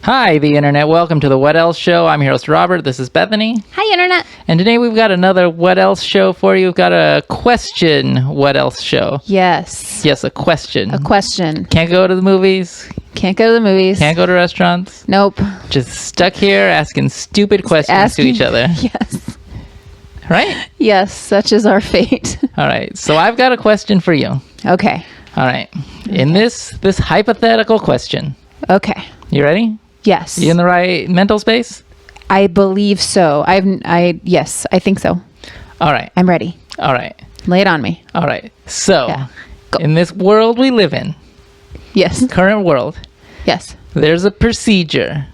Hi, the internet. Welcome to the What Else Show. I'm your host, Robert. This is Bethany. Hi, internet. And today we've got another What Else Show for you. We've got a question What Else Show. Yes. Yes, a question. A question. Can't go to the movies. Can't go to the movies. Can't go to restaurants. Nope. Just stuck here asking stupid questions to each other. Yes. Right? Yes, such is our fate. All right. So I've got a question for you. Okay. All right. In this hypothetical question. Okay. You ready? Yes. You in the right mental space? I believe so. Yes, I think so. All right. I'm ready. All right. Lay it on me. All right. So, Yeah. Go. in this world we live in, Yes. current world, Yes. there's a procedure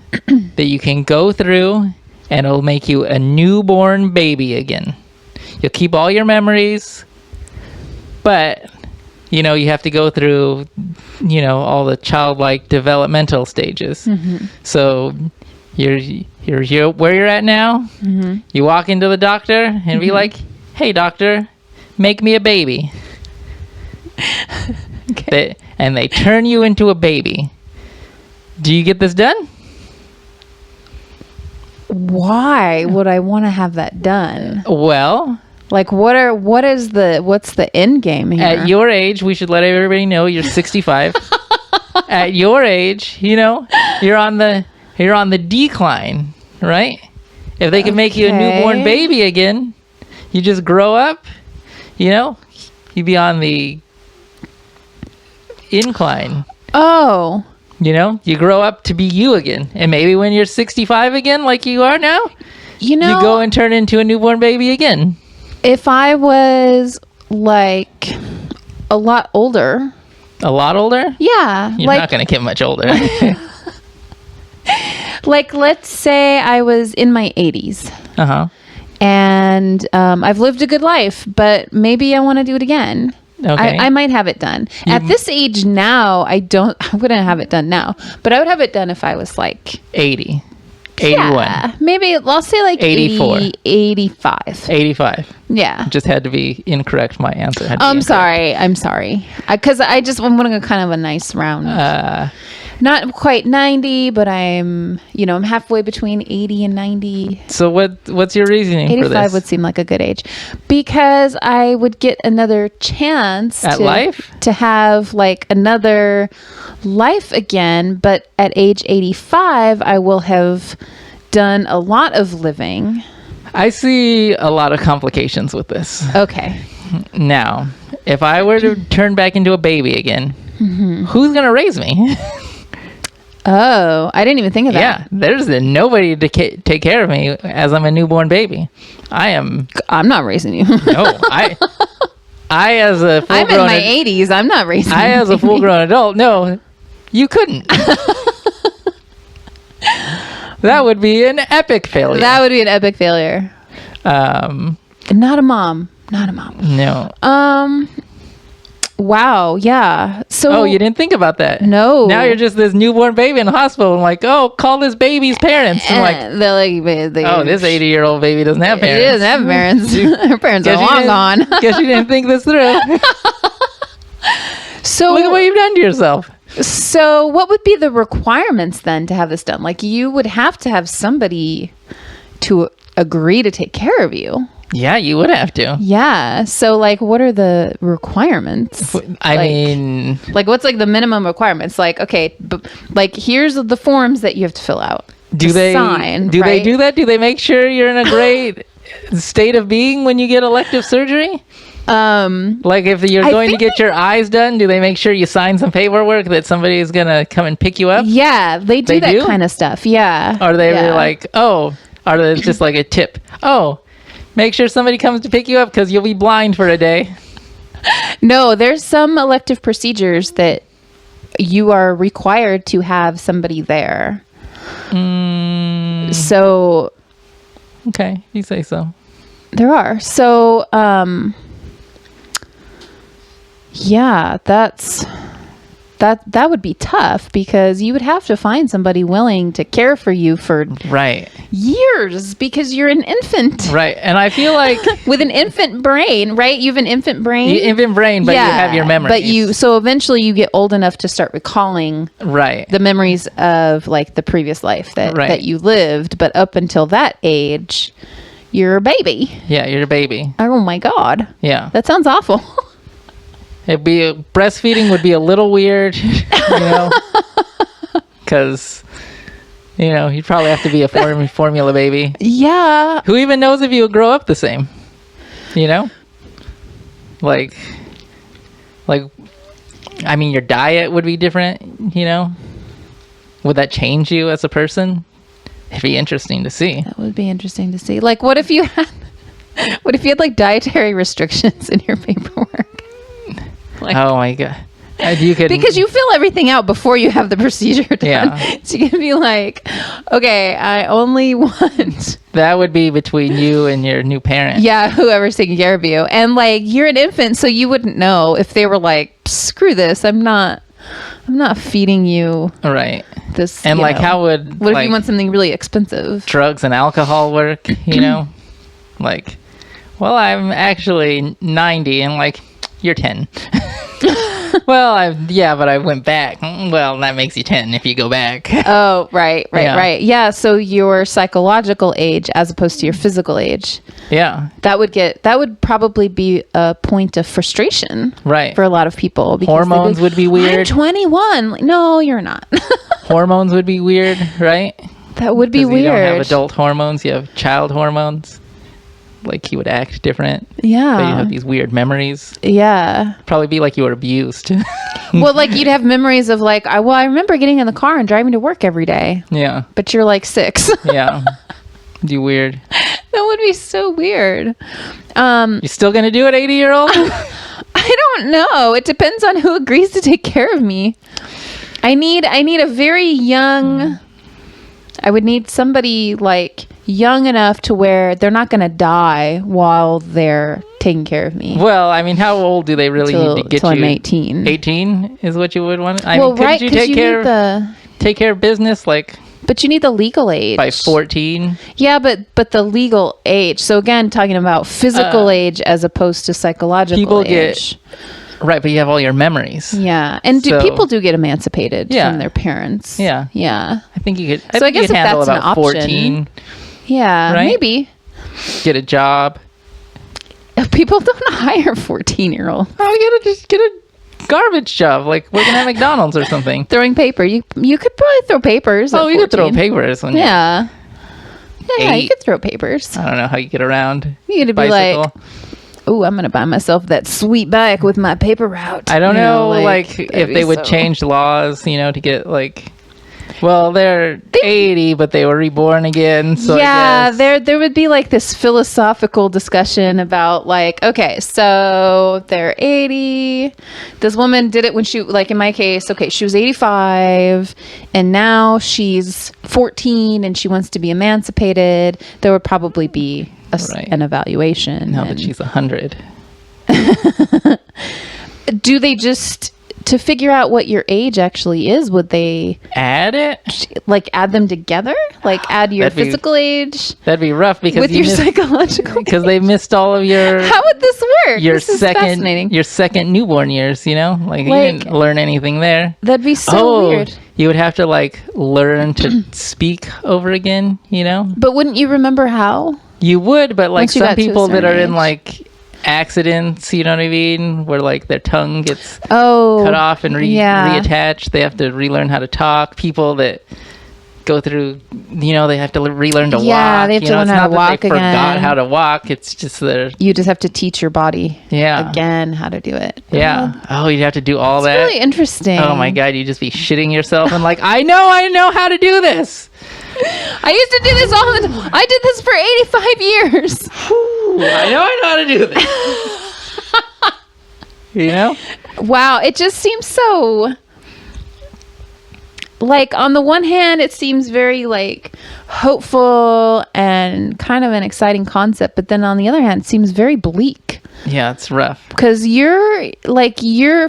that you can go through and it'll make you a newborn baby again. You'll keep all your memories, but you have to go through all the childlike developmental stages. Mm-hmm. So you're here where you're at now. Mm-hmm. You walk into the doctor and be like, "Hey doctor, make me a baby." Okay. And they turn you into a baby. Do you get this done? Why would I want to have that done? Well, Like, what's the end game here? at your age, we should let everybody know you're 65. At your age, you're on the decline, right? If they can make you a newborn Okay. baby again, you just grow up, you'd be on the incline. Oh. You grow up to be you again. And maybe when you're 65 again, like you are now, You you go and turn into a newborn baby again. if I was like a lot older, A lot older? yeah, You're not going to get much older. like let's say I was in my 80s Uh-huh. and I've lived a good life, but maybe I want to do it again. Okay. I might have it done. At this age now, I wouldn't have it done now, but I would have it done if I was like 80. 81. Yeah, maybe I'll say like 84. 85. 85. Yeah. Just had to be incorrect. My answer had to be I'm incorrect. sorry. Because I'm going to go kind of a nice round. Uh, Not quite 90, but I'm halfway between 80 and 90. so what's your reasoning for 85 this? would seem like a good age because I would get another chance At life? to have like another life again. But at age 85, I will have done a lot of living. I see a lot of complications with this. Okay. Now, if I were to turn back into a baby again, who's going to raise me? Oh, I didn't even think of that. Yeah, there's nobody to take care of me as I'm a newborn baby. I'm not raising you. No, I as a full I'm in my 80s. I'm not raising you. I as a full-grown adult, no, you couldn't. That would be an epic failure. That would be an epic failure. Not a mom. No. Wow. Yeah. So. Oh, you didn't think about that? No. Now you're just this newborn baby in the hospital. I'm like, oh, call this baby's parents. I'm like, they're like, oh, this 80-year-old baby doesn't have He parents. doesn't have parents. Her parents are long gone. Guess you didn't think this through. So Look at what you've done to yourself. So what would be the requirements then to have this done? Like you would have to have somebody to agree to take care of you. Yeah, you would have to. Yeah. So like what are the requirements? I mean, like what's like the minimum requirements? Like, okay, like here's the forms that you have to fill out. do they sign, do right? they do that? Do they make sure you're in a great state of being when you get elective surgery? Like if you're going to get your eyes done, do they make sure you sign some paperwork that somebody is going to come and pick you up? Yeah, they do that kind of stuff. Yeah. Or are they like, oh, are they just like a tip? Oh, make sure somebody comes to pick you up because you'll be blind for a day. No, there's some elective procedures that you are required to have somebody there. So Okay, you say so. there are. So, yeah, that's that would be tough because you would have to find somebody willing to care for you for Right. years because you're an infant. Right. And I feel like With an infant brain, right? You have an infant brain. infant brain, but you have your memories. But so eventually you get old enough to start recalling right. the memories of like the previous life that you lived. But up until that age, you're a baby. Yeah, you're a baby. Oh my God. Yeah. That sounds awful. Breastfeeding would be a little weird, because, you'd probably have to be a formula baby. Yeah. Who even knows if you would grow up the same? Like, I mean, your diet would be different, Would that change you as a person? It'd be interesting to see. That would be interesting to see. Like, what if you had like dietary restrictions in your paperwork? Like, oh my God. You could, because you fill everything out before you have the procedure done. Yeah. So you can be like, okay, I only want. That would be between you and your new parent. Yeah, whoever's taking care of you. And like, you're an infant, so you wouldn't know if they were like, screw this, I'm not feeding you. Right. This. And like, how would. What if you want something really expensive? Drugs and alcohol work, Like, well, I'm actually 90 and like, you're 10. Well, but I went back. Well, that makes you 10 if you go back. Oh, right. Yeah, so your psychological age as opposed to your physical age. Yeah. That would probably be a point of frustration. Right. For a lot of people. Hormones would be weird. I'm 21. Like, no, you're not. Hormones would be weird, right? That would be weird. You don't have adult hormones, you have child hormones. Like, he would act different. Yeah. But you have these weird memories. Yeah. Probably be like you were abused. Well, like, you'd have memories of like, I remember getting in the car and driving to work every day. Yeah. But you're like 6. Yeah. You weird. That would be so weird. You still gonna do it, 80-year-old? I don't know. It depends on who agrees to take care of me. I need a very young. I would need somebody like young enough to where they're not going to die while they're taking care of me. Well, I mean, how old do they really need to get you? Till I'm 18. 18 is what you would want? I well, mean, couldn't you take care of business like... But you need the legal age. By 14? Yeah, but the legal age. So again, talking about physical age as opposed to psychological age. Right, but you have all your memories. Yeah. And people do get emancipated from their parents. Yeah. Yeah. I think you could I guess if handle that's about an option. 14. Yeah, right? maybe. Get a job. People don't hire 14-year-olds. Oh, you gotta just get a garbage job, like working at McDonald's or something. Throwing paper. You could probably throw papers. Oh, you could throw papers when yeah. Yeah, 8. you could throw papers. I don't know how you get around. You could be like, oh, I'm going to buy myself that sweet bike with my paper route. I don't know, like if they would change laws, to get like... Well, they're 80, but they were reborn again. So yeah, there would be like this philosophical discussion about like, okay, so they're 80. This woman did it when she, like in my case, okay, she was 85 and now she's 14 and she wants to be emancipated. There would probably be an evaluation. Now that she's 100. Do they just... To figure out what your age actually is, would they add it? Like add them together? Like add your physical age? That'd be rough because with your psychological because they missed all of your. How would this work? This is fascinating. Your second newborn years, like you didn't learn anything there. That'd be so weird. You would have to like learn to speak over again, But wouldn't you remember how? You would, but like some people that are in like accidents, you know what I mean, where like their tongue gets cut off and reattached, they have to relearn how to talk. People that go through, they have to relearn to walk. Yeah, they have to learn how to walk again. Forgot how to walk. It's just you just have to teach your body again how to do it. Yeah. You'd have to do all that. It's really interesting. Oh my God, you'd just be shitting yourself and like, I know how to do this. I used to do this all the time. I did this for 85 years. I know how to do this. Wow, it just seems so... Like, on the one hand, it seems very, like, hopeful and kind of an exciting concept. But then on the other hand, it seems very bleak. Yeah, it's rough. Because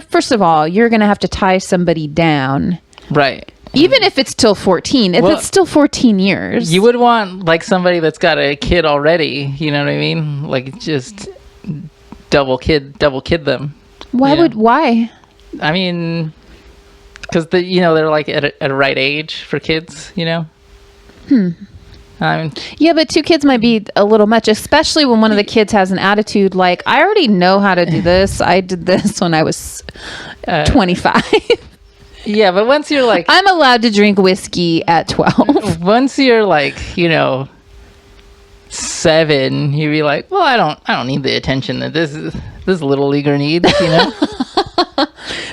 first of all, you're going to have to tie somebody down. Right. Even if it's till 14. If it's still 14 years. You would want, like, somebody that's got a kid already. You know what I mean? Like, just double kid them. Why? I mean, because they're like at a right age for kids, Yeah, but 2 kids might be a little much, especially when one of the kids has an attitude like, I already know how to do this. I did this when I was 25. Yeah, but once you're like, I'm allowed to drink whiskey at 12. Once you're like, 7, you'd be like, well, I don't need the attention that this little leaguer needs,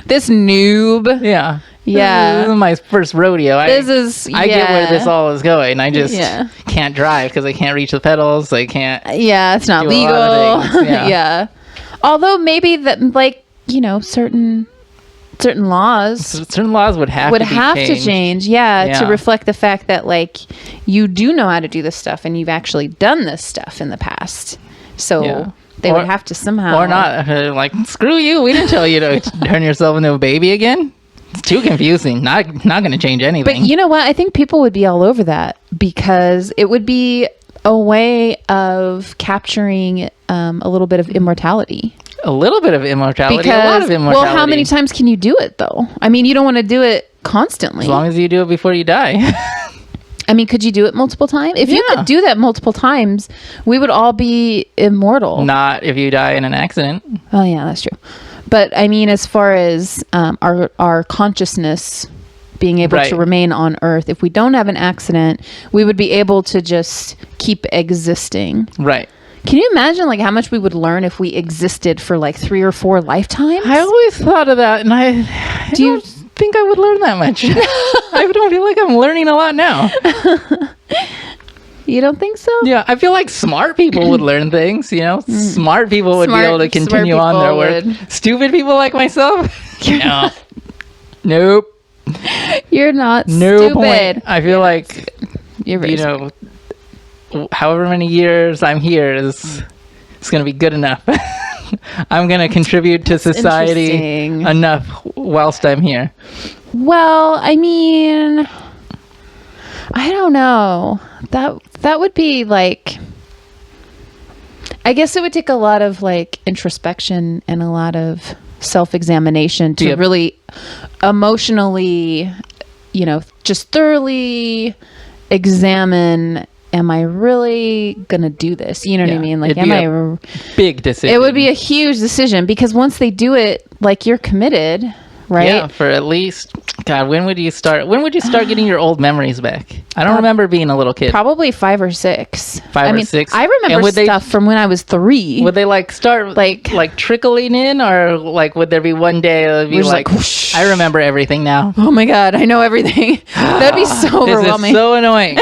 This noob. Yeah. Yeah. This is my first rodeo. I get where this all is going. I just can't drive because I can't reach the pedals. I can't. Yeah, it's not legal. Yeah. Although maybe that, certain laws would have to change. Yeah, to reflect the fact that you do know how to do this stuff and you've actually done this stuff in the past. So they would have to somehow, or not, screw you. We didn't tell you to turn yourself into a baby again. It's too confusing. Not going to change anything. But you know what? I think people would be all over that because it would be a way of capturing a little bit of immortality. A little bit of immortality, a lot of immortality. Well, how many times can you do it, though? I mean, you don't want to do it constantly. As long as you do it before you die. I mean, could you do it multiple times? If you could do that multiple times, we would all be immortal. Not if you die in an accident. Oh, yeah, that's true. But, I mean, as far as our consciousness being able to remain on Earth, if we don't have an accident, we would be able to just keep existing. Right. Can you imagine how much we would learn if we existed for 3 or 4 lifetimes? I always thought of that, and I don't think I would learn that much. I don't feel like I'm learning a lot now. You don't think so? Yeah, I feel like smart people would learn things, Smart people would be able to continue on their work. Stupid people like myself? No. Nope. You're not no stupid. Point. I feel like, you're very however many years I'm here it's going to be good enough. I'm going to contribute to society enough whilst I'm here. Well, I mean, I don't know. That would be I guess it would take a lot of introspection and a lot of self-examination to really emotionally, just thoroughly examine, am I really gonna do this? You know what I mean? Am I big decision? It would be a huge decision because once they do it, you're committed, right? Yeah, for at least, God, when would you start getting your old memories back? I don't remember being a little kid. Probably 5 or 6. 5 or 6. I remember stuff from when I was 3. Would they start trickling in, or would there be one day it would be whoosh. I remember everything now. Oh my God, I know everything. That'd be so overwhelming. This is so annoying.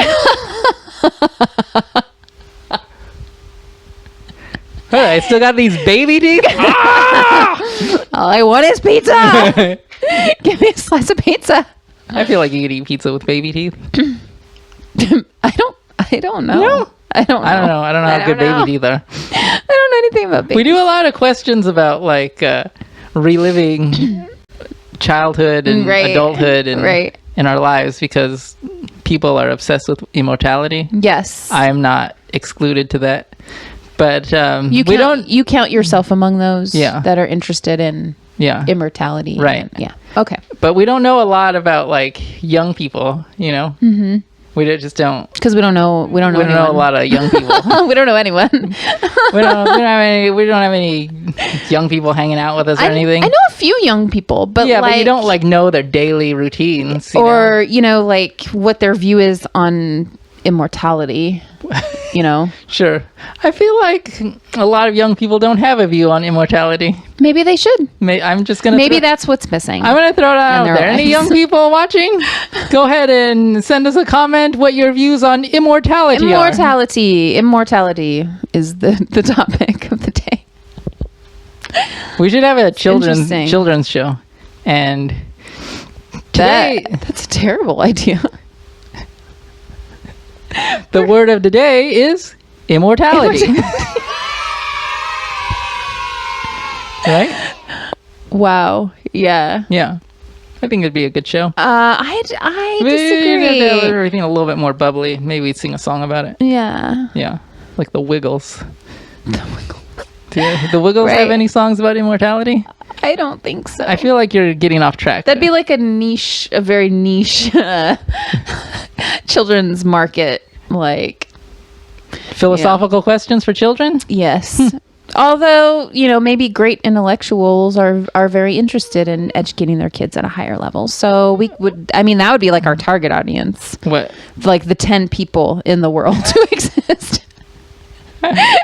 I still got these baby teeth. All I want is pizza. Give me a slice of pizza. I feel like you could eat pizza with baby teeth. I don't know. No. I don't know. I don't know how good baby teeth are. I don't know anything about baby. We do a lot of questions about reliving childhood and adulthood and in our lives because people are obsessed with immortality. Yes. I'm not excluded to that. But you count yourself among those that are interested in immortality. Right. Okay. But we don't know a lot about young people, Mm-hmm. We just don't. Because we don't know a lot of young people. We don't know anyone. we don't have any young people hanging out with us or anything. I know a few young people, but but you don't know their daily routines or what their view is on immortality. Sure. I feel like a lot of young people don't have a view on immortality. Maybe they should. I'm just gonna. Maybe that's what's missing. I'm gonna throw it out there. Any young people watching? Go ahead and send us a comment. What your views on immortality are. Immortality is the topic of the day. We should have a children's show, and today that's a terrible idea. The word of the day is immortality. Right? Wow. Yeah. Yeah. I think it'd be a good show. I disagree. Everything a little bit more bubbly. Maybe we'd sing a song about it. Yeah. Yeah. Like the Wiggles. Do the Wiggles have any songs about immortality? I don't think so. I feel like you're getting off track. That'd be like a very niche children's market, like philosophical questions for children? Yes. Although, maybe great intellectuals are very interested in educating their kids at a higher level. So that would be like our target audience. What? Like the 10 people in the world who exist.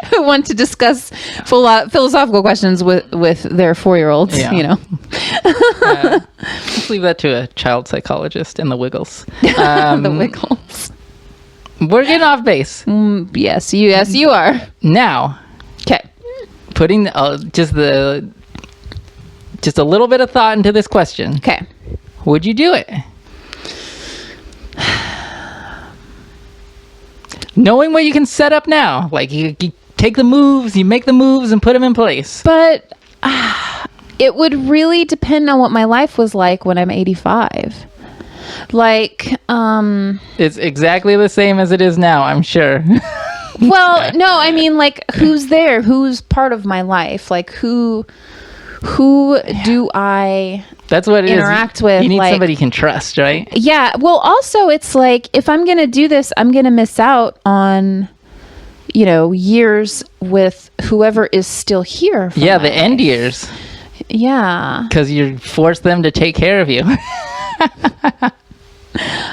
Who want to discuss philosophical questions with their 4-year-olds, Let's leave that to a child psychologist and the Wiggles. The Wiggles. We're getting off base. Yes, you are. Now, okay. Putting just a little bit of thought into this question. Okay. Would you do it? Knowing what you can set up now, like you take the moves, you make the moves and put them in place. But it would really depend on what my life was like when I'm 85. Like, it's exactly the same as it is now, I'm sure. Well, no, I mean, like, who's there? Who's part of my life? Like, who do I That's what it interact with? You need like, somebody you can trust, right? Yeah. Well, also, it's like, if I'm going to do this, I'm going to miss out on, years with whoever is still here. Yeah, the end years. Yeah. Because you force them to take care of you.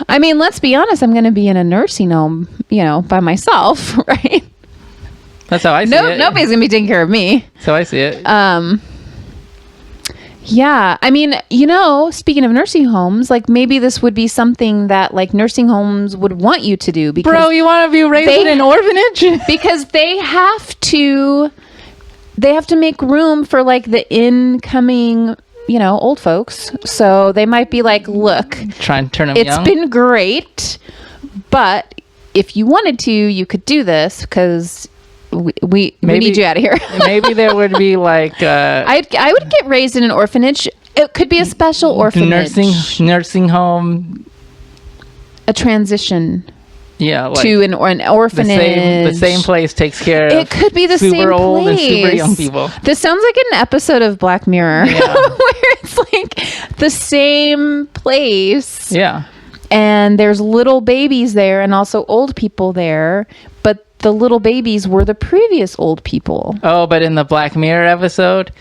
I mean, let's be honest. I'm going to be in a nursing home, by myself, right? That's how I see it. Nobody's going to be taking care of me. That's how I see it. Yeah. I mean, speaking of nursing homes, like maybe this would be something that like nursing homes would want you to do. Because Bro, you want to be raised in an orphanage? Because they have to make room for like the incoming, old folks. So they might be like, look, try and turn them it's young. been great, but if you wanted to, you could do this because we need you out of here. Maybe there would be like I would get raised in an orphanage. It could be a special orphanage, nursing home, a transition. Yeah, like to an orphanage. The same place takes care of it could be the super same old place. and super young people. This sounds like an episode of Black Mirror where it's like the same place. Yeah. And there's little babies there and also old people there, but the little babies were the previous old people. Oh, but in the Black Mirror episode,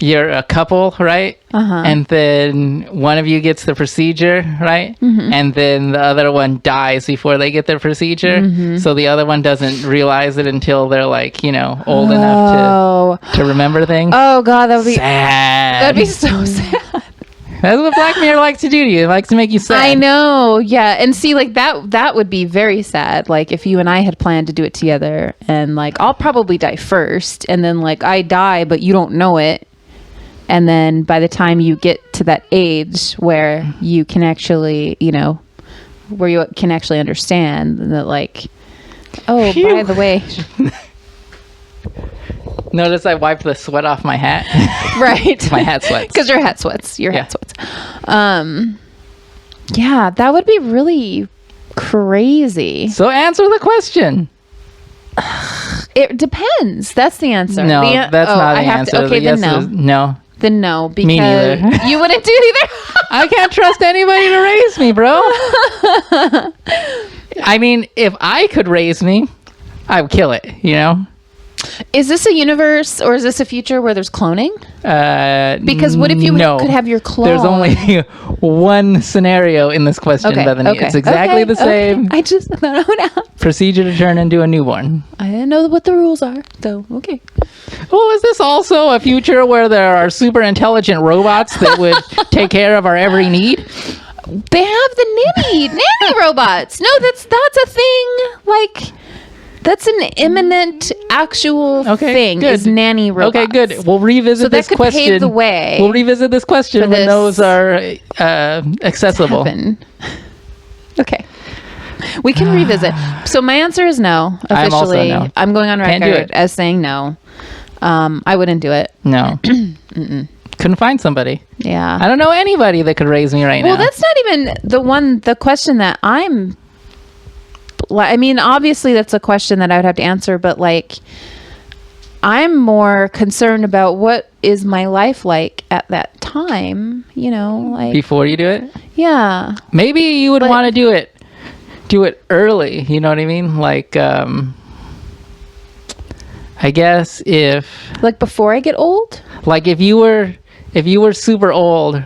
you're a couple, right? Uh-huh. And then one of you gets the procedure, right? Mm-hmm. And then the other one dies before they get their procedure. Mm-hmm. So the other one doesn't realize it until they're like, old enough to remember things. Oh, God, that would be sad. That'd be so sad. That's what Black Mirror likes to do to you. It likes to make you sad. I know. Yeah. And see, like that would be very sad. Like if you and I had planned to do it together and like I'll probably die first and then like I die, but you don't know it. And then by the time you get to that age where you can actually, where you can actually understand that like, oh, Phew. by the way. Notice I wiped the sweat off my hat. Right. My hat sweats. Because your hat sweats. Hat sweats. Yeah, that would be really crazy. So answer the question. It depends. That's the answer. No, that's not the answer. Okay, then no. No. Then no, because me neither. You wouldn't do it either. I can't trust anybody to raise me, bro. I mean, if I could raise me, I would kill it, Is this a universe or is this a future where there's cloning? Because what if you could have your clone? There's only one scenario in this question, Bethany. It's exactly the same. I just thought it out. Procedure to turn into a newborn. I didn't know what the rules are, so okay. Well, is this also a future where there are super intelligent robots that would take care of our every need? They have the nanny robots. No, that's a thing. Like, that's an imminent, actual thing. Good. Is nanny robots. Okay, good. We'll revisit this question. So that could pave the way. We'll revisit this question when those are accessible. Okay. We can revisit. So my answer is no. Officially, I'm also no. I'm going on Can't do record it. as saying no. I wouldn't do it. No. Couldn't find somebody. Yeah. I don't know anybody that could raise me right now. Well, that's not even the question that I'm, I mean, obviously that's a question that I would have to answer, but like, I'm more concerned about what is my life like at that time, you know, like before you do it. Yeah. Maybe you would want to do it early. You know what I mean? Like, I guess if like before I get old, like if you were super old,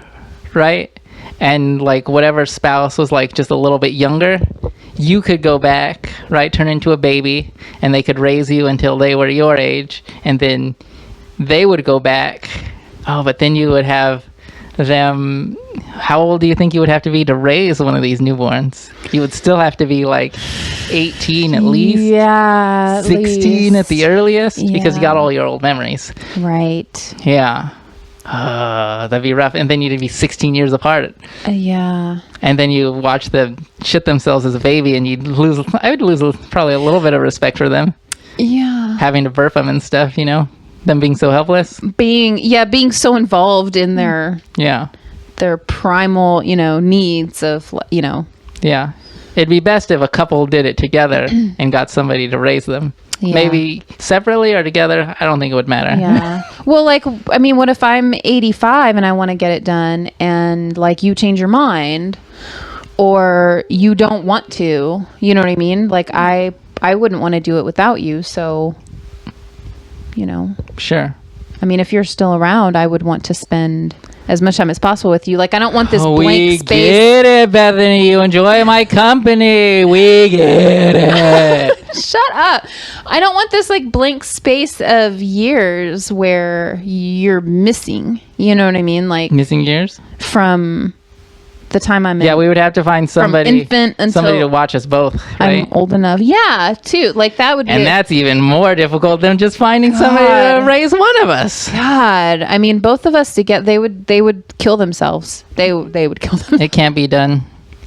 right? And like whatever spouse was like just a little bit younger, you could go back, right? Turn into a baby, and they could raise you until they were your age, and then they would go back. Oh, but then you would have them. How old do you think you would have to be to raise one of these newborns? You would still have to be like 18 at least. Yeah. 16 at the earliest, because you got Yeah. all your old memories. Right. Yeah. That'd be rough. And then you'd be 16 years apart. Yeah. And then you watch them shit themselves as a baby, and I would lose probably a little bit of respect for them. Yeah. Having to burp them and stuff, you know? Them being so helpless. Being so involved in their primal, you know, needs of, you know. Yeah. It'd be best if a couple did it together and got somebody to raise them. Yeah. Maybe separately or together. I don't think it would matter. Yeah. Well, like, I mean, what if I'm 85 and I want to get it done, and like you change your mind, or you don't want to, you know what I mean? Like I wouldn't want to do it without you. So, you know, Sure. I mean, if you're still around, I would want to spend as much time as possible with you. Like, I don't want this blank We space. get it, Bethany. You enjoy my company. We get it. Shut up. I don't want this like blank space of years where you're missing. You know what I mean? Like Missing years? from the time I'm in. Yeah, we would have to find somebody, infant until somebody to watch us both, right? I'm old enough. Yeah, too. Like that would be. And that's even more difficult than just finding somebody God. to raise one of us. God. I mean, both of us together, they would kill themselves. They would kill them. It can't be done.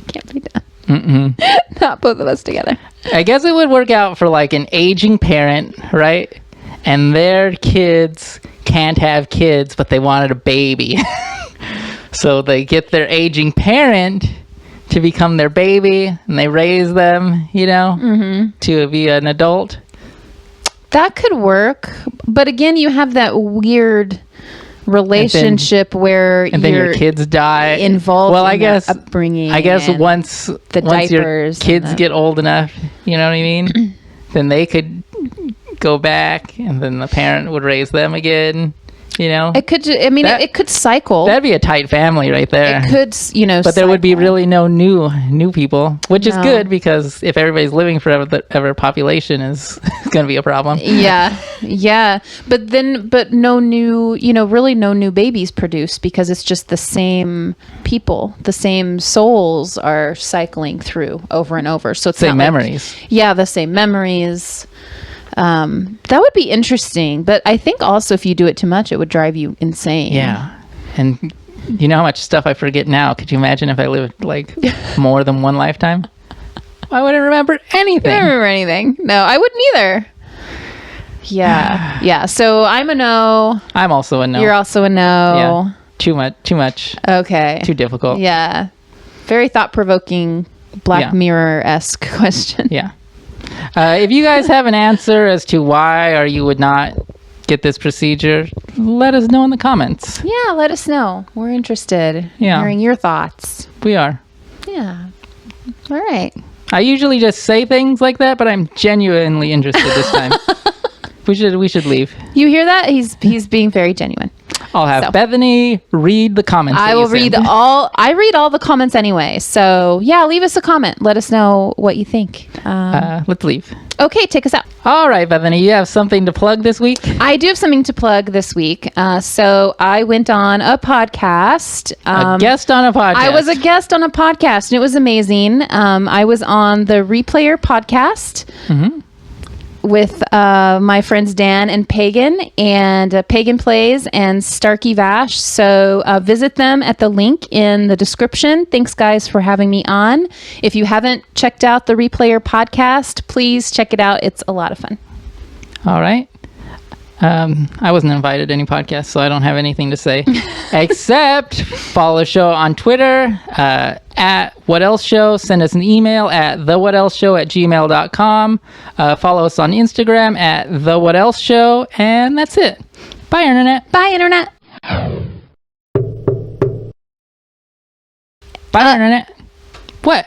Can't be done. Not both of us together. I guess it would work out for like an aging parent, right? And their kids can't have kids, but they wanted a baby. So they get their aging parent to become their baby, and they raise them, you know, to be an adult. That could work. But again, you have that weird relationship where And then your kids die. involved Well, in I guess their upbringing. I guess and once your diapers and kids the- get old enough, you know what I mean? Then they could go back, and then the parent would raise them again. You know, it could. I mean, That- it could cycle. that'd be a tight family right there. It could, you know. But there would be cycle. really no new people, which is No. good, because if everybody's living forever, the ever population is going to be a problem. Yeah. But no new, you know, really no new babies produced, because it's just the same people, the same souls are cycling through over and over. So it's Same not like- memories. yeah, the same memories. That would be interesting, but I think also if you do it too much, it would drive you insane. Yeah. And you know how much stuff I forget now. Could you imagine if I lived like more than one lifetime? I wouldn't remember anything. I don't remember anything. No, I wouldn't either. Yeah. Yeah. So I'm a no. I'm also a no. You're also a no. Yeah. Too much. Okay. Too difficult. Yeah. Very thought-provoking, Black Yeah. Mirror-esque question. Yeah. If you guys have an answer as to why or you would not get this procedure, let us know in the comments. Yeah, let us know. We're interested in Yeah. hearing your thoughts. We are. Yeah. All right. I usually just say things like that, but I'm genuinely interested this time. We should leave. You hear that? He's being very genuine. I'll have So. Bethany read the comments. I that you will read send. I read all the comments anyway. So yeah, leave us a comment. Let us know what you think. Let's leave. Okay, take us out. All right, Bethany, you have something to plug this week? I do have something to plug this week. So I went on a podcast. A guest on a podcast. I was a guest on a podcast, and it was amazing. I was on the Replayer podcast with my friends Dan and Pagan, and Pagan Plays and Starkey Vash. So visit them at the link in the description. Thanks, guys, for having me on. If you haven't checked out the Replayer podcast, please check it out. It's a lot of fun. All right. I wasn't invited to any podcasts, so I don't have anything to say. Except follow the show on Twitter, at What Else Show. Send us an email at thewhatelseshow@gmail.com. Follow us on Instagram at The What Else Show. And that's it. Bye, Internet. Bye, Internet. Bye, Internet. What?